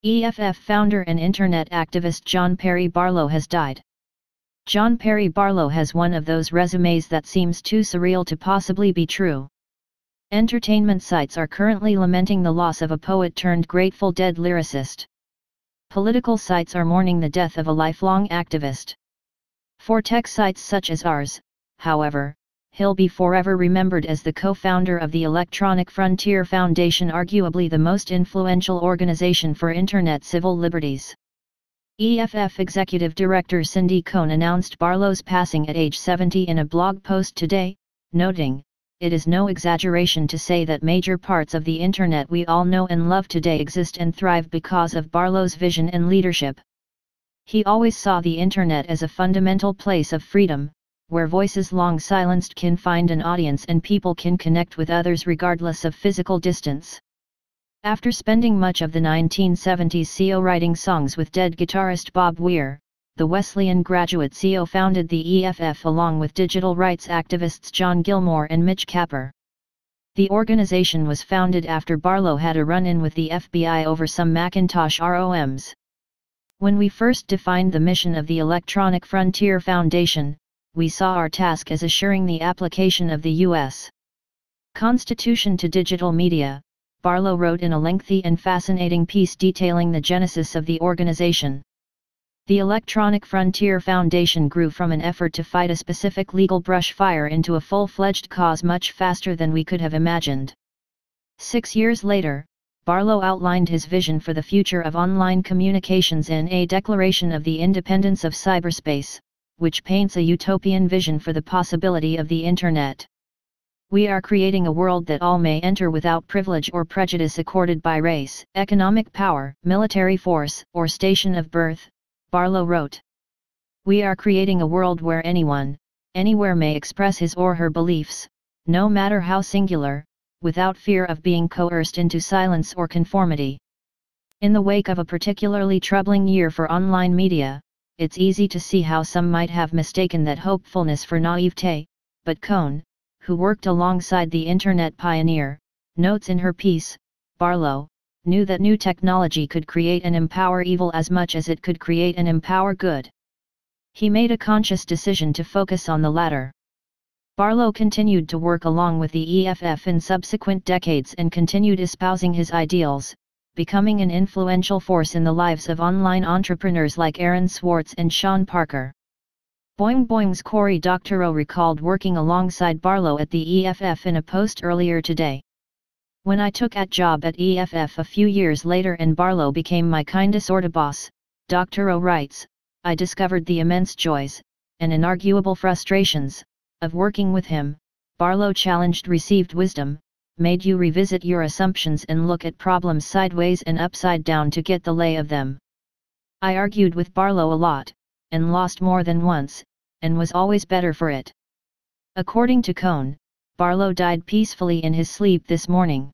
EFF founder and internet activist John Perry Barlow has died. John Perry Barlow has one of those resumes that seems too surreal to possibly be true. Entertainment sites are currently lamenting the loss of a poet turned Grateful Dead lyricist. Political sites are mourning the death of a lifelong activist. For tech sites such as ours, however, he'll be forever remembered as the co-founder of the Electronic Frontier Foundation, arguably the most influential organization for Internet civil liberties. EFF Executive Director Cindy Cohn announced Barlow's passing at age 70 in a blog post today, noting, "It is no exaggeration to say that major parts of the Internet we all know and love today exist and thrive because of Barlow's vision and leadership. He always saw the Internet as a fundamental place of freedom, where voices long silenced can find an audience and people can connect with others regardless of physical distance." After spending much of the 1970s co-writing songs with Dead guitarist Bob Weir, the Wesleyan graduate co-founded the EFF along with digital rights activists John Gilmore and Mitch Kapper. The organization was founded after Barlow had a run-in with the FBI over some Macintosh ROMs. "When we first defined the mission of the Electronic Frontier Foundation, we saw our task as assuring the application of the U.S. Constitution to digital media," Barlow wrote in a lengthy and fascinating piece detailing the genesis of the organization. The Electronic Frontier Foundation grew from an effort to fight a specific legal brush fire into a full-fledged cause much faster than we could have imagined. 6 years later, Barlow outlined his vision for the future of online communications in a Declaration of the Independence of Cyberspace, which paints a utopian vision for the possibility of the Internet. "We are creating a world that all may enter without privilege or prejudice accorded by race, economic power, military force, or station of birth," Barlow wrote. "We are creating a world where anyone, anywhere may express his or her beliefs, no matter how singular, without fear of being coerced into silence or conformity." In the wake of a particularly troubling year for online media, it's easy to see how some might have mistaken that hopefulness for naivete, but Cohn, who worked alongside the Internet pioneer, notes in her piece, Barlow knew that new technology could create and empower evil as much as it could create and empower good. He made a conscious decision to focus on the latter. Barlow continued to work along with the EFF in subsequent decades and continued espousing his ideals, becoming an influential force in the lives of online entrepreneurs like Aaron Swartz and Sean Parker. Boing Boing's Cory Doctorow recalled working alongside Barlow at the EFF in a post earlier today. "When I took a job at EFF a few years later and Barlow became my kinda sorta boss," Doctorow writes, "I discovered the immense joys, and inarguable frustrations, of working with him." Barlow challenged received wisdom, made you revisit your assumptions and look at problems sideways and upside down to get the lay of them. "I argued with Barlow a lot, and lost more than once, and was always better for it." According to Cohn, Barlow died peacefully in his sleep this morning.